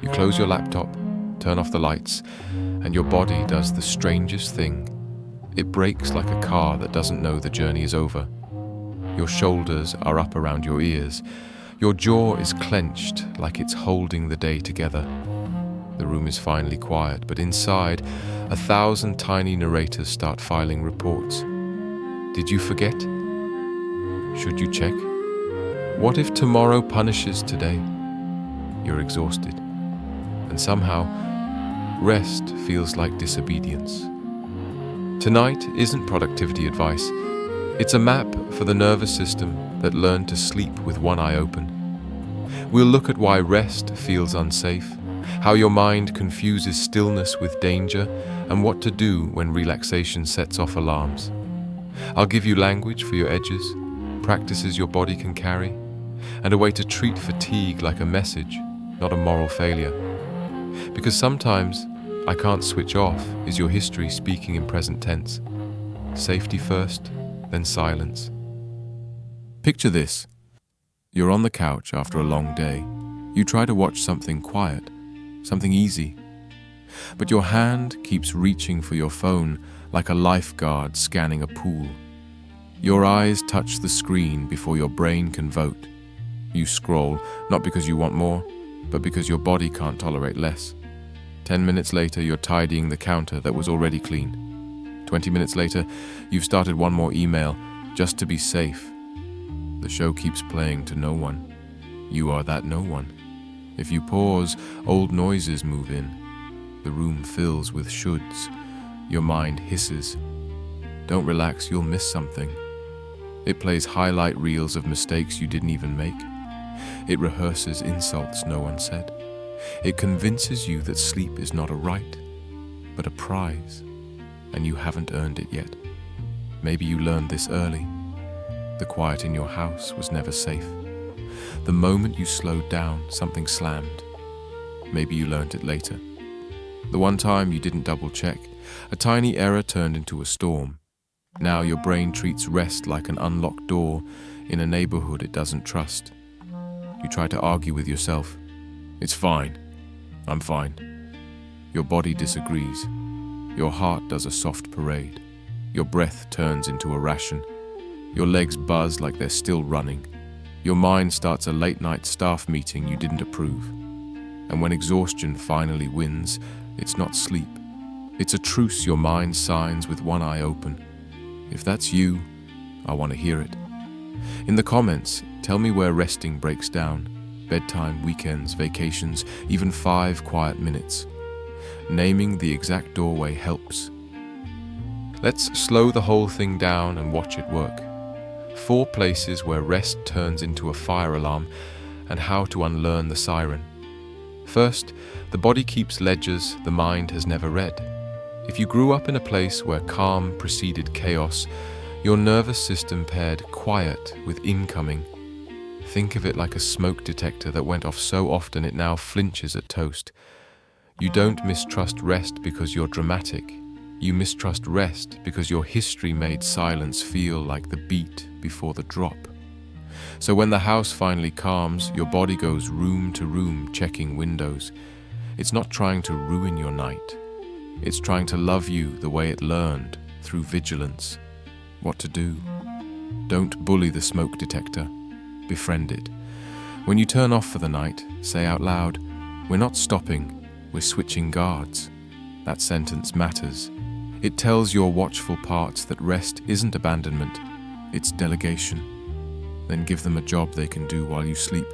You close your laptop, turn off the lights, and your body does the strangest thing. It brakes like a car that doesn't know the journey is over. Your shoulders are up around your ears. Your jaw is clenched like it's holding the day together. The room is finally quiet, but inside, 1,000 tiny narrators start filing reports. Did you forget? Should you check? What if tomorrow punishes today? You're exhausted. And somehow, rest feels like disobedience. Tonight isn't productivity advice. It's a map for the nervous system that learned to sleep with one eye open. We'll look at why rest feels unsafe, how your mind confuses stillness with danger, and what to do when relaxation sets off alarms. I'll give you language for your edges, practices your body can carry, and a way to treat fatigue like a message, not a moral failure. Because sometimes, I can't switch off is your history speaking in present tense. Safety first, then silence. Picture this. You're on the couch after a long day. You try to watch something quiet, something easy. But your hand keeps reaching for your phone like a lifeguard scanning a pool. Your eyes touch the screen before your brain can vote. You scroll, not because you want more, but because your body can't tolerate less. 10 minutes later, you're tidying the counter that was already clean. 20 minutes later, you've started one more email, just to be safe. The show keeps playing to no one. You are that no one. If you pause, old noises move in. The room fills with shoulds. Your mind hisses. Don't relax, you'll miss something. It plays highlight reels of mistakes you didn't even make. It rehearses insults no one said. It convinces you that sleep is not a right, but a prize, and you haven't earned it yet. Maybe you learned this early. The quiet in your house was never safe. The moment you slowed down, something slammed. Maybe you learned it later. The one time you didn't double check, a tiny error turned into a storm. Now your brain treats rest like an unlocked door in a neighborhood it doesn't trust. You try to argue with yourself. It's fine. I'm fine. Your body disagrees. Your heart does a soft parade. Your breath turns into a ration. Your legs buzz like they're still running. Your mind starts a late-night staff meeting you didn't approve. And when exhaustion finally wins, it's not sleep. It's a truce your mind signs with one eye open. If that's you, I want to hear it. In the comments, tell me where resting breaks down. Bedtime, weekends, vacations, even 5 quiet minutes. Naming the exact doorway helps. Let's slow the whole thing down and watch it work. 4 places where rest turns into a fire alarm and how to unlearn the siren. First, the body keeps ledgers the mind has never read. If you grew up in a place where calm preceded chaos, your nervous system paired quiet with incoming. Think of it like a smoke detector that went off so often it now flinches at toast. You don't mistrust rest because you're dramatic. You mistrust rest because your history made silence feel like the beat before the drop. So when the house finally calms, your body goes room to room checking windows. It's not trying to ruin your night. It's trying to love you the way it learned, through vigilance. What to do? Don't bully the smoke detector. Befriend it. When you turn off for the night, say out loud, "We're not stopping, we're switching guards." That sentence matters. It tells your watchful parts that rest isn't abandonment, it's delegation. Then give them a job they can do while you sleep.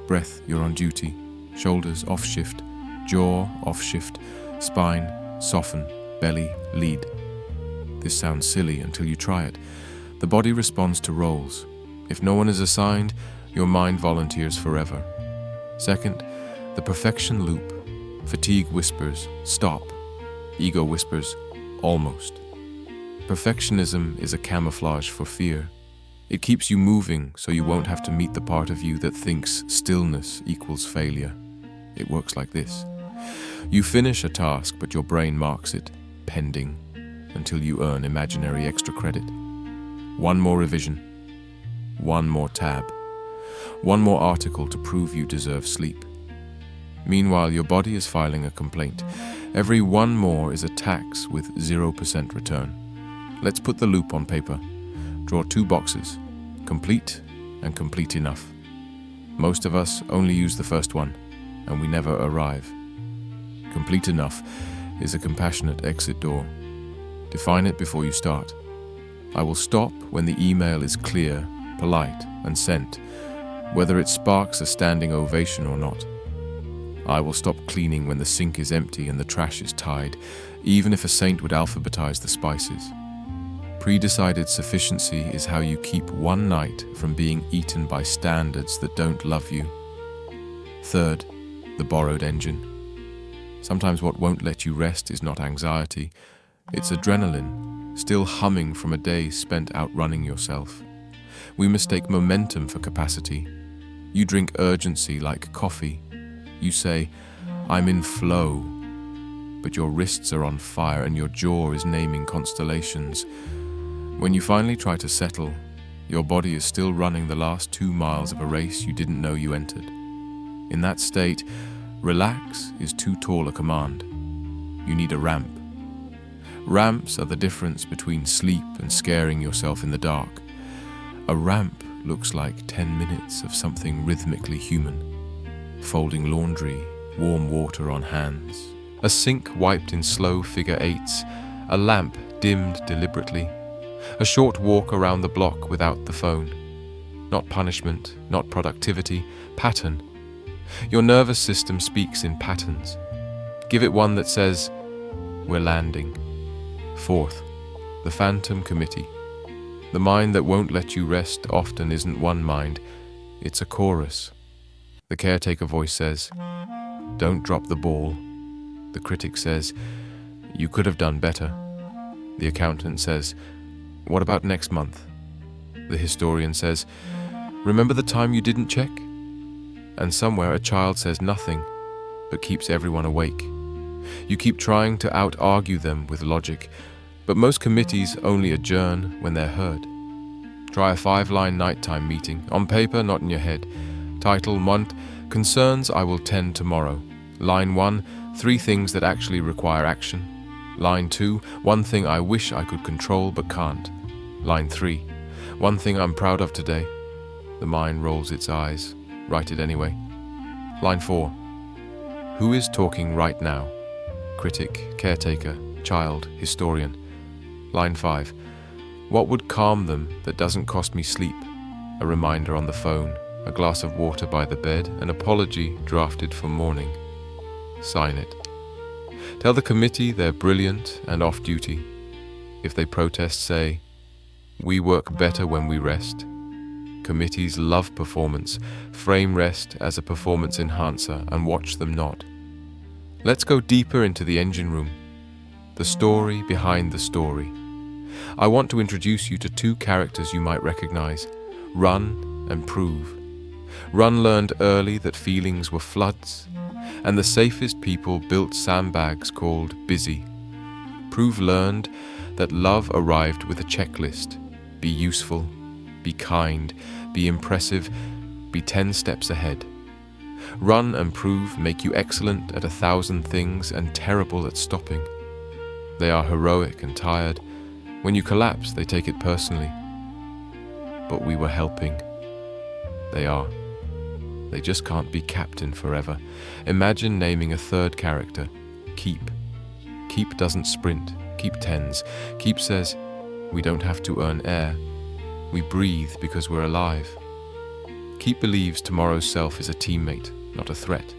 Breath, you're on duty. Shoulders off shift. Jaw off shift. Spine, soften. Belly, lead. This sounds silly until you try it. The body responds to roles. If no one is assigned, your mind volunteers forever. Second, the perfection loop. Fatigue whispers, stop. Ego whispers, almost. Perfectionism is a camouflage for fear. It keeps you moving so you won't have to meet the part of you that thinks stillness equals failure. It works like this. You finish a task, but your brain marks it pending until you earn imaginary extra credit. One more revision. One more tab. One more article to prove you deserve sleep. Meanwhile, your body is filing a complaint. Every one more is a tax with 0% return. Let's put the loop on paper. Draw 2 boxes, complete and complete enough. Most of us only use the first one, and we never arrive. Complete enough is a compassionate exit door. Define it before you start. I will stop when the email is clear, polite, and sent, whether it sparks a standing ovation or not. I will stop cleaning when the sink is empty and the trash is tied, even if a saint would alphabetize the spices. Pre-decided sufficiency is how you keep one night from being eaten by standards that don't love you. Third, the borrowed engine. Sometimes what won't let you rest is not anxiety, it's adrenaline, still humming from a day spent outrunning yourself. We mistake momentum for capacity. You drink urgency like coffee. You say, "I'm in flow," but your wrists are on fire and your jaw is naming constellations. When you finally try to settle, your body is still running the last 2 miles of a race you didn't know you entered. In that state, relax is too tall a command. You need a ramp. Ramps are the difference between sleep and scaring yourself in the dark. A ramp looks like 10 minutes of something rhythmically human. Folding laundry, warm water on hands, a sink wiped in slow figure eights, a lamp dimmed deliberately, a short walk around the block without the phone. Not punishment, not productivity, pattern. Your nervous system speaks in patterns. Give it one that says, "We're landing." Fourth, the phantom committee. The mind that won't let you rest often isn't one mind, it's a chorus. The caretaker voice says, "Don't drop the ball." The critic says, "You could have done better." The accountant says, "What about next month?" The historian says, "Remember the time you didn't check?" And somewhere a child says nothing, but keeps everyone awake. You keep trying to out-argue them with logic, but most committees only adjourn when they're heard. Try a 5-line nighttime meeting, on paper, not in your head. Title month, Concerns I will tend tomorrow. Line 1, 3 things that actually require action. Line 2, 1 thing I wish I could control but can't. Line 3, 1 thing I'm proud of today. The mind rolls its eyes. Write it anyway. Line 4, who is talking right now? Critic, caretaker, child, historian. Line 5, what would calm them that doesn't cost me sleep? A reminder on the phone, a glass of water by the bed, an apology drafted for morning. Sign it. Tell the committee they're brilliant and off-duty. If they protest, say, "We work better when we rest." Committees love performance. Frame rest as a performance enhancer and watch them not. Let's go deeper into the engine room. The story behind the story. I want to introduce you to 2 characters you might recognize, Run and Prove. Run learned early that feelings were floods, and the safest people built sandbags called busy. Prove learned that love arrived with a checklist. Be useful, be kind, be impressive, be 10 steps ahead. Run and Prove make you excellent at 1,000 things and terrible at stopping. They are heroic and tired. When you collapse, they take it personally. But we were helping. They are. They just can't be captain forever. Imagine naming a 3rd character, Keep. Keep doesn't sprint, Keep tends. Keep says, we don't have to earn air. We breathe because we're alive. Keep believes tomorrow's self is a teammate, not a threat.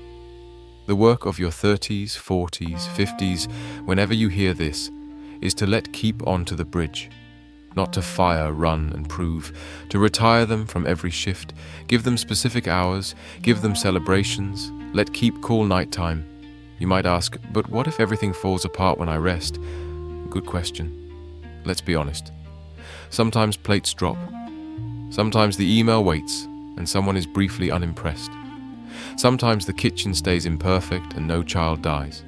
The work of your 30s, 40s, 50s, whenever you hear this, is to let Keep onto the bridge. Not to fire, Run and Prove, to retire them from every shift, give them specific hours, give them celebrations, let Keep call nighttime. You might ask, but what if everything falls apart when I rest? Good question. Let's be honest. Sometimes plates drop. Sometimes the email waits and someone is briefly unimpressed. Sometimes the kitchen stays imperfect and no child dies.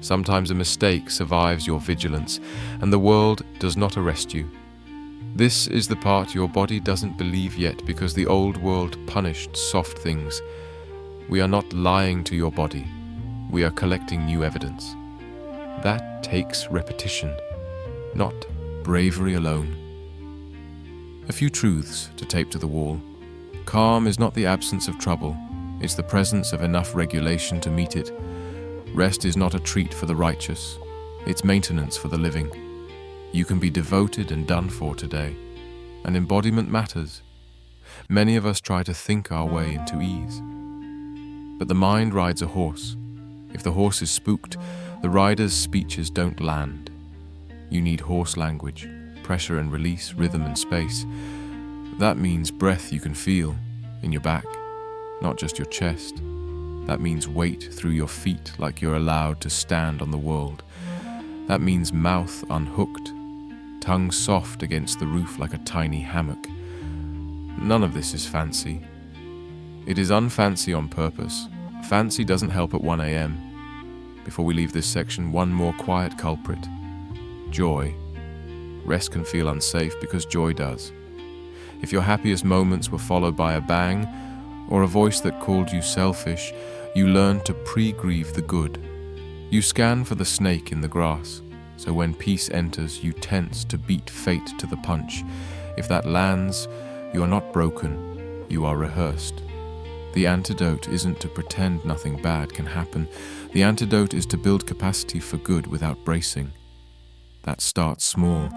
Sometimes a mistake survives your vigilance and the world does not arrest you. This is the part your body doesn't believe yet because the old world punished soft things. We are not lying to your body. We are collecting new evidence. That takes repetition, not bravery alone. A few truths to tape to the wall. Calm is not the absence of trouble. It's the presence of enough regulation to meet it. Rest is not a treat for the righteous. It's maintenance for the living. You can be devoted and done for today. And embodiment matters. Many of us try to think our way into ease. But the mind rides a horse. If the horse is spooked, the rider's speeches don't land. You need horse language, pressure and release, rhythm and space. That means breath you can feel in your back, not just your chest. That means weight through your feet like you're allowed to stand on the world. That means mouth unhooked, tongue soft against the roof like a tiny hammock. None of this is fancy. It is unfancy on purpose. Fancy doesn't help at 1 a.m. Before we leave this section, one more quiet culprit. Joy. Rest can feel unsafe because joy does. If your happiest moments were followed by a bang, or a voice that called you selfish, you learn to pre-grieve the good. You scan for the snake in the grass, so when peace enters, you tense to beat fate to the punch. If that lands, you are not broken, you are rehearsed. The antidote isn't to pretend nothing bad can happen. The antidote is to build capacity for good without bracing. That starts small.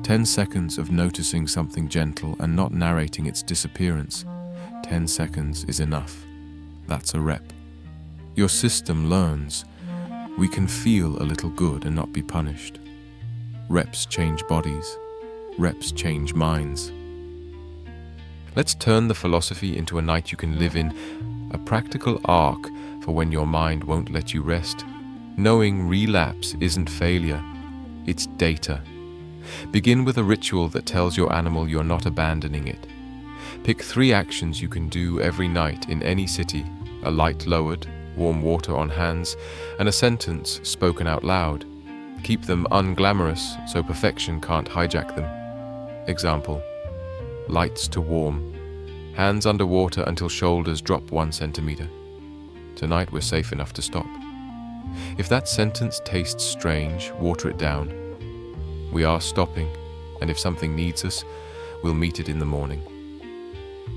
10 seconds of noticing something gentle and not narrating its disappearance. 10 seconds is enough. That's a rep. Your system learns. We can feel a little good and not be punished. Reps change bodies. Reps change minds. Let's turn the philosophy into a night you can live in, a practical arc for when your mind won't let you rest. Knowing relapse isn't failure, it's data. Begin with a ritual that tells your animal you're not abandoning it. Pick 3 actions you can do every night in any city: a light lowered, warm water on hands, and a sentence spoken out loud. Keep them unglamorous so perfection can't hijack them. Example: lights to warm. Hands under water until shoulders drop 1 centimeter. Tonight we're safe enough to stop. If that sentence tastes strange, water it down. We are stopping, and if something needs us, we'll meet it in the morning.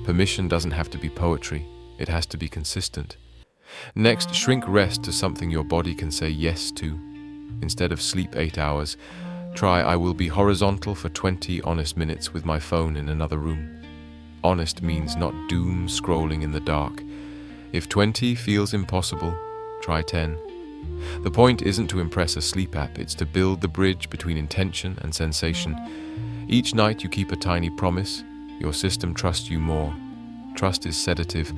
Permission doesn't have to be poetry, it has to be consistent. Next, shrink rest to something your body can say yes to. Instead of sleep 8 hours, try I will be horizontal for 20 honest minutes with my phone in another room. Honest means not doom scrolling in the dark. If 20 feels impossible, try 10. The point isn't to impress a sleep app, it's to build the bridge between intention and sensation. Each night you keep a tiny promise, your system trusts you more. Trust is sedative.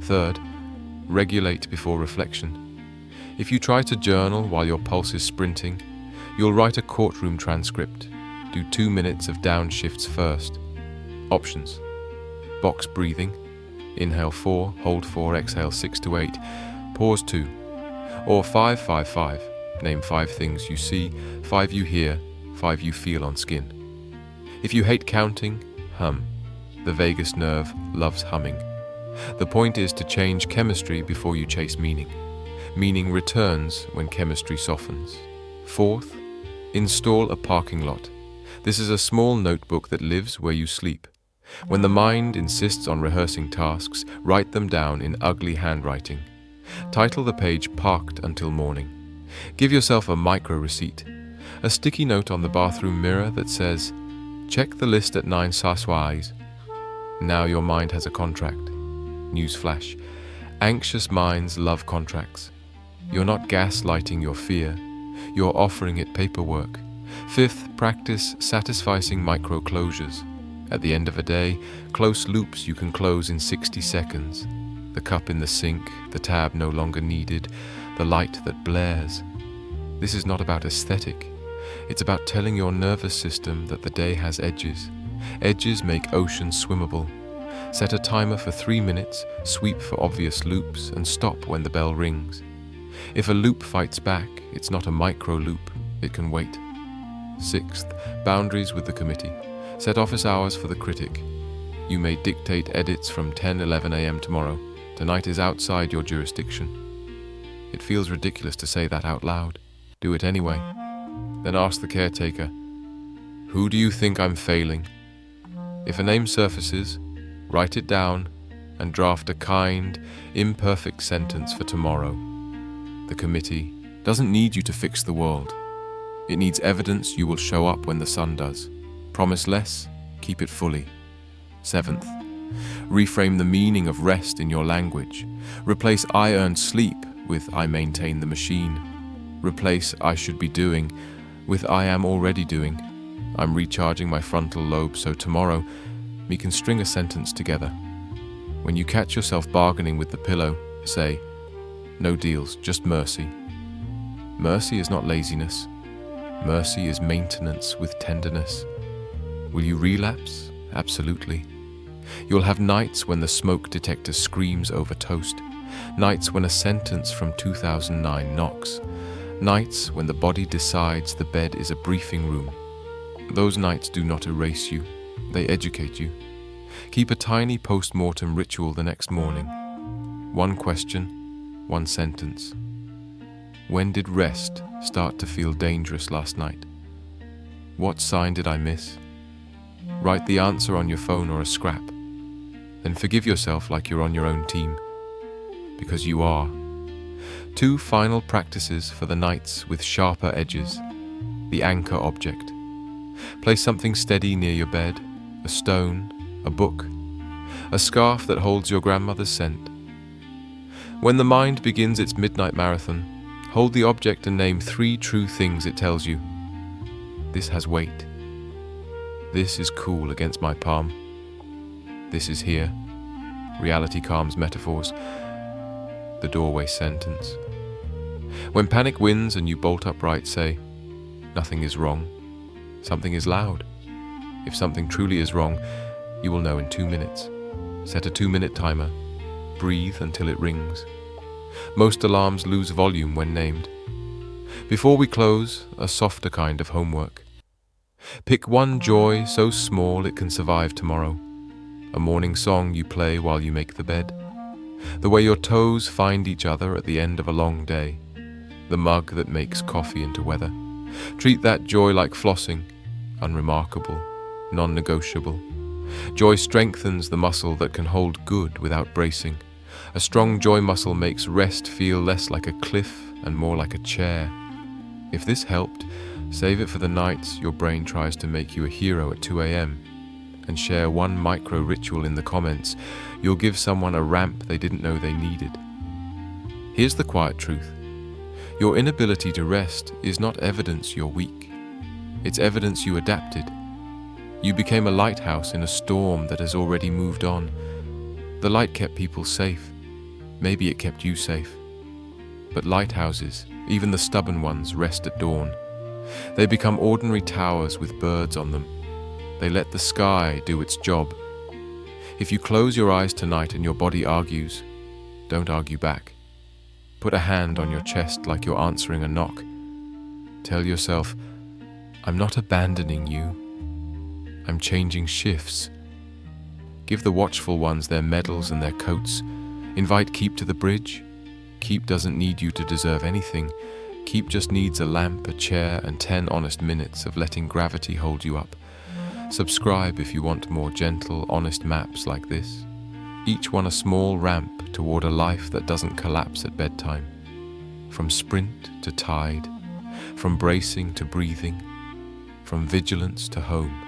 Third, regulate before reflection. If you try to journal while your pulse is sprinting, you'll write a courtroom transcript. Do 2 minutes of downshifts first. Options: box breathing, inhale 4, hold 4, exhale 6 to 8, pause 2. Or 5-5-5, name 5 things you see, 5 you hear, 5 you feel on skin. If you hate counting, hum. The vagus nerve loves humming. The point is to change chemistry before you chase meaning. Meaning returns when chemistry softens. Fourth, install a parking lot. This is a small notebook that lives where you sleep. When the mind insists on rehearsing tasks, write them down in ugly handwriting. Title the page Parked Until Morning. Give yourself a micro receipt. A sticky note on the bathroom mirror that says, check the list at 9 s'asseoir. Now your mind has a contract. Newsflash: anxious minds love contracts. You're not gaslighting your fear, you're offering it paperwork. Fifth, practice satisfying micro closures. At the end of a day, close loops you can close in 60 seconds. The cup in the sink, the tab no longer needed, the light that blares. This is not about aesthetic. It's about telling your nervous system that the day has edges. Edges make oceans swimmable. Set a timer for 3 minutes, sweep for obvious loops, and stop when the bell rings. If a loop fights back, it's not a micro loop, it can wait. Sixth, boundaries with the committee. Set office hours for the critic. You may dictate edits from 10-11 a.m. tomorrow. Tonight is outside your jurisdiction. It feels ridiculous to say that out loud. Do it anyway. Then ask the caretaker, who do you think I'm failing? If a name surfaces, write it down and draft a kind, imperfect sentence for tomorrow. The committee doesn't need you to fix the world. It needs evidence you will show up when the sun does. Promise less, keep it fully. 7th, reframe the meaning of rest in your language. Replace I earned sleep with I maintain the machine. Replace I should be doing with I am already doing. I'm recharging my frontal lobe so tomorrow we can string a sentence together. When you catch yourself bargaining with the pillow, say, no deals, just mercy. Mercy is not laziness. Mercy is maintenance with tenderness. Will you relapse? Absolutely. You'll have nights when the smoke detector screams over toast. Nights when a sentence from 2009 knocks. Nights when the body decides the bed is a briefing room. Those nights do not erase you. They educate you. Keep a tiny post-mortem ritual the next morning. One question, one sentence. When did rest start to feel dangerous last night? What sign did I miss? Write the answer on your phone or a scrap. Then forgive yourself like you're on your own team. Because you are. 2 final practices for the nights with sharper edges. The anchor object. Place something steady near your bed, a stone, a book, a scarf that holds your grandmother's scent. When the mind begins its midnight marathon, hold the object and name 3 true things it tells you. This has weight. This is cool against my palm. This is here. Reality calms metaphors. The doorway sentence. When panic wins and you bolt upright, say, nothing is wrong. Something is loud. If something truly is wrong, you will know in 2 minutes. Set a 2-minute timer. Breathe until it rings. Most alarms lose volume when named. Before we close, a softer kind of homework. Pick one joy so small it can survive tomorrow. A morning song you play while you make the bed. The way your toes find each other at the end of a long day. The mug that makes coffee into weather. Treat that joy like flossing, unremarkable, non-negotiable. Joy strengthens the muscle that can hold good without bracing. A strong joy muscle makes rest feel less like a cliff and more like a chair. If this helped, save it for the nights your brain tries to make you a hero at 2 a.m. and share one micro ritual in the comments. You'll give someone a ramp they didn't know they needed. Here's the quiet truth. Your inability to rest is not evidence you're weak. It's evidence you adapted. You became a lighthouse in a storm that has already moved on. The light kept people safe. Maybe it kept you safe. But lighthouses, even the stubborn ones, rest at dawn. They become ordinary towers with birds on them. They let the sky do its job. If you close your eyes tonight and your body argues, don't argue back. Put a hand on your chest like you're answering a knock. Tell yourself, I'm not abandoning you. I'm changing shifts. Give the watchful ones their medals and their coats. Invite Keep to the bridge. Keep doesn't need you to deserve anything. Keep just needs a lamp, a chair, and 10 honest minutes of letting gravity hold you up. Subscribe if you want more gentle, honest maps like this. Each one a small ramp toward a life that doesn't collapse at bedtime. From sprint to tide, from bracing to breathing, from vigilance to home.